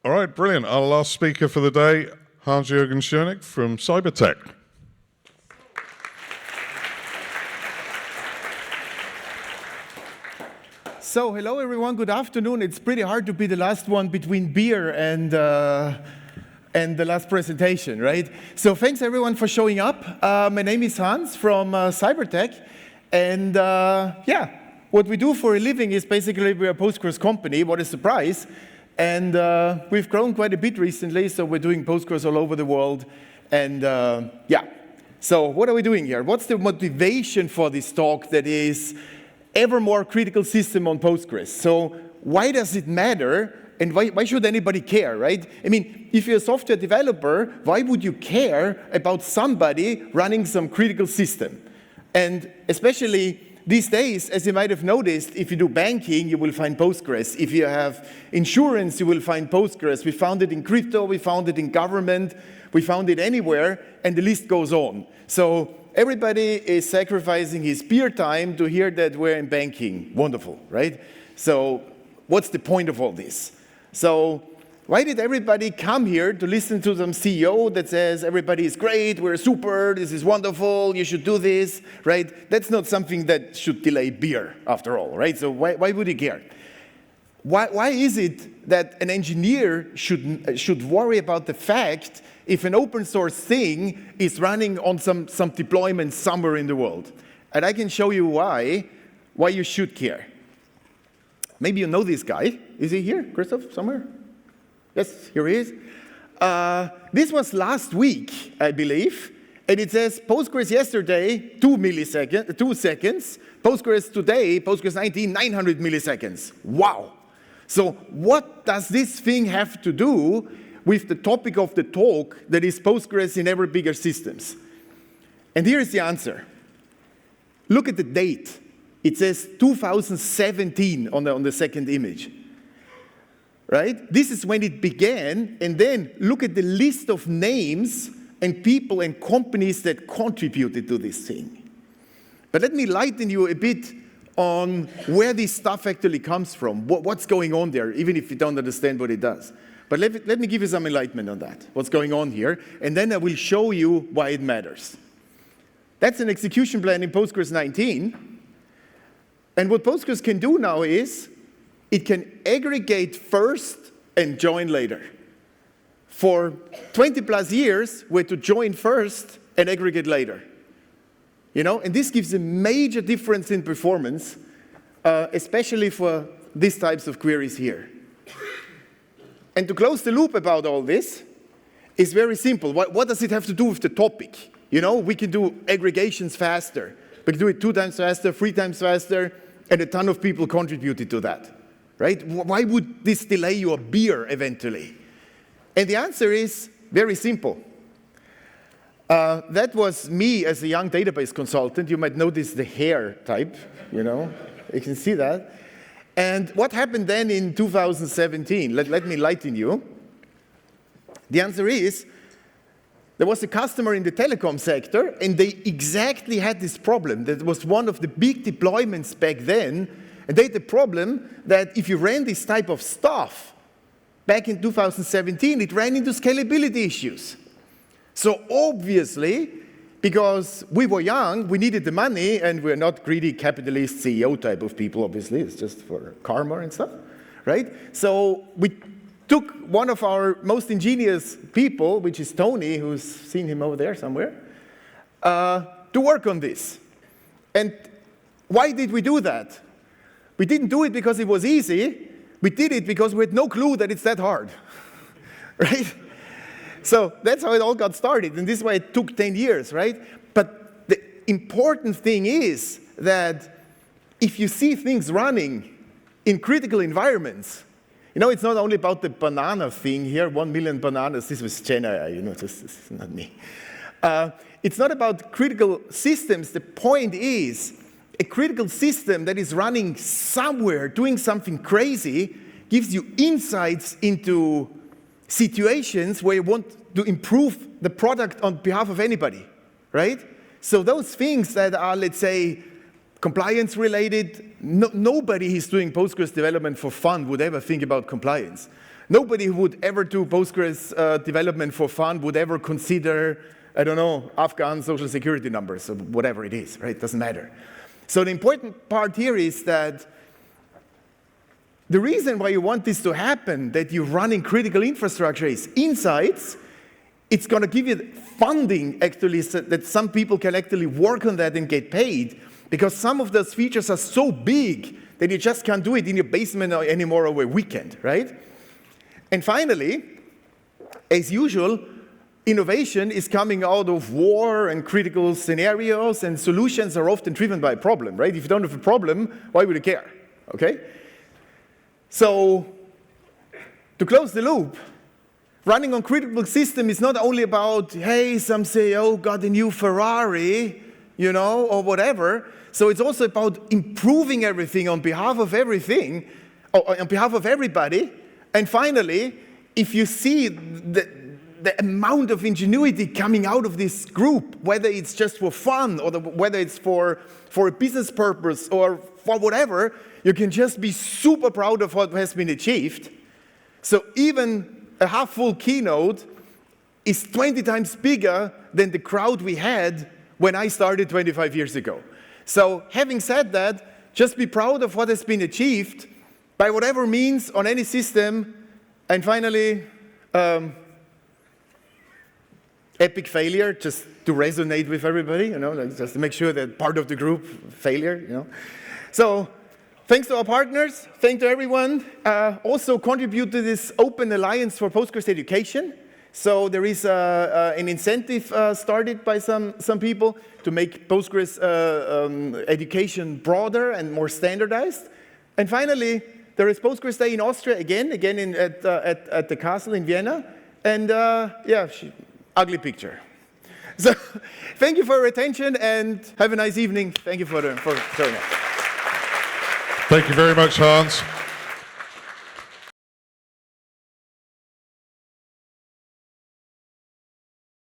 All right, brilliant. Our last speaker for the day, Hans-Jürgen Schönig from Cybertech. So, hello everyone, good afternoon. It's pretty hard to be the last one between beer and the last presentation, right? So thanks everyone for showing up. My name is Hans from Cybertech, and what we do for a living is basically we're a Postgres company. What a surprise. And we've grown quite a bit recently, so we're doing Postgres all over the world. And so what are we doing here? What's the motivation for this talk that is ever more critical system on Postgres? So why does it matter, and why should anybody care, right? I mean, if you're a software developer, why would you care about somebody running some critical system? And especially these days, as you might have noticed, if you do banking, you will find Postgres. If you have insurance, you will find Postgres. We found it in crypto, we found it in government, we found it anywhere, and the list goes on. So everybody is sacrificing his beer time to hear that we're in banking. Wonderful, right? So what's the point of all this? So why did everybody come here to listen to some CEO that says everybody is great, we're super, this is wonderful, you should do this, right? That's not something that should delay beer, after all, right? So why would you care? Why is it that an engineer should worry about the fact if an open source thing is running on some deployment somewhere in the world? And I can show you why you should care. Maybe you know this guy. Is he here, Christoph, somewhere? Yes, here he is. This was last week, I believe, and it says Postgres yesterday, 2 seconds. Postgres today, Postgres 19, 900 milliseconds. Wow. So what does this thing have to do with the topic of the talk, that is Postgres in ever bigger systems? And here is the answer. Look at the date. It says 2017 on the second image. Right? This is when it began, and then look at the list of names and people and companies that contributed to this thing. But let me lighten you a bit on where this stuff actually comes from, what's going on there, even if you don't understand what it does. But let me give you some enlightenment on that, what's going on here, and then I will show you why it matters. That's an execution plan in Postgres 19, and what Postgres can do now is it can aggregate first and join later. For 20 plus years, we had to join first and aggregate later. You know, and this gives a major difference in performance, especially for these types of queries here. And to close the loop about all this is very simple. What does it have to do with the topic? You know, we can do aggregations faster. We can do it 2 times faster, 3 times faster, and a ton of people contributed to that. Right? Why would this delay your beer eventually? And the answer is very simple. That was me as a young database consultant. You might notice the hair type, you know. You can see that. And what happened then in 2017? Let me lighten you. The answer is, there was a customer in the telecom sector, and they exactly had this problem. That was one of the big deployments back then. And they had the problem that if you ran this type of stuff back in 2017, it ran into scalability issues. So obviously, because we were young, we needed the money, and we're not greedy capitalist CEO type of people, obviously. It's just for karma and stuff, right? So we took one of our most ingenious people, which is Tony, who's seen him over there somewhere, to work on this. And why did we do that? We didn't do it because it was easy. We did it because we had no clue that it's that hard, right? So that's how it all got started, and this is why it took 10 years, right? But the important thing is that if you see things running in critical environments, you know, it's not only about the banana thing here, 1 million bananas. This was Jenna, you know, this is not me. It's not about critical systems. The point is, a critical system that is running somewhere, doing something crazy, gives you insights into situations where you want to improve the product on behalf of anybody, right? So those things that are, let's say, compliance related. Nobody who's doing Postgres development for fun would ever think about compliance. Nobody who would ever do Postgres development for fun would ever consider, I don't know, Afghan social security numbers or whatever it is, right? Doesn't matter. So the important part here is that the reason why you want this to happen, that you're running critical infrastructure, is insights. It's going to give you funding, actually, so that some people can actually work on that and get paid, because some of those features are so big that you just can't do it in your basement anymore over a weekend, right? And finally, as usual, innovation is coming out of war and critical scenarios, and solutions are often driven by a problem, right? If you don't have a problem, why would you care, okay? So, to close the loop, running on critical system is not only about, hey, some CEO got a new Ferrari, you know, or whatever. So it's also about improving everything on behalf of everything, or on behalf of everybody. And finally, if you see the amount of ingenuity coming out of this group, whether it's just for fun or whether it's for a business purpose or for whatever, you can just be super proud of what has been achieved. So even a half-full keynote is 20 times bigger than the crowd we had when I started 25 years ago. So having said that, just be proud of what has been achieved by whatever means on any system. And finally, epic failure, just to resonate with everybody, you know, like just to make sure that part of the group failure, you know. So thanks to our partners, thanks to everyone. Also contribute to this Open Alliance for Postgres Education. So there is an incentive started by some people to make Postgres education broader and more standardized. And finally, there is Postgres Day in Austria again at the castle in Vienna. And yeah, ugly picture. So thank you for your attention and have a nice evening. Thank you for showing up. Thank you very much, Hans.